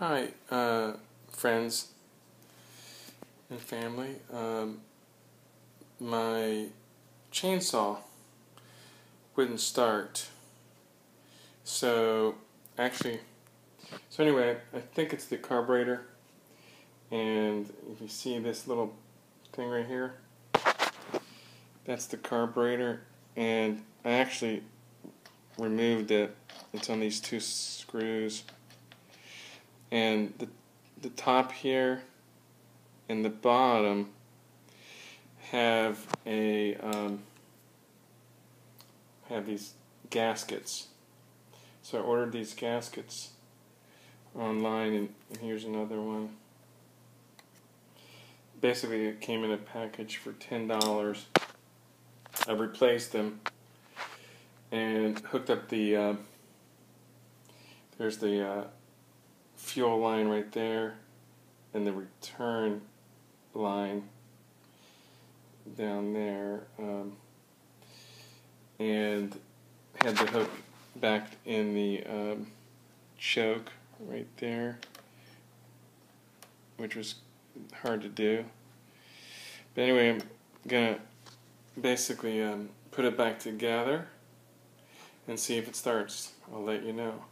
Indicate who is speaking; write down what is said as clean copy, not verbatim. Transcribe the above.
Speaker 1: Hi, friends and family. My chainsaw wouldn't start. So anyway, I think it's the carburetor. And if you see this little thing right here, that's the carburetor. And I actually removed it. It's on these two screws. And the top here and the bottom have these gaskets. So I ordered these gaskets online, and here's another one. Basically, it came in a package for $10. I replaced them and hooked up the there's the fuel line right there, and the return line down there, and had the hook back in the choke right there, which was hard to do. But anyway, I'm gonna basically put it back together and see if it starts. I'll let you know.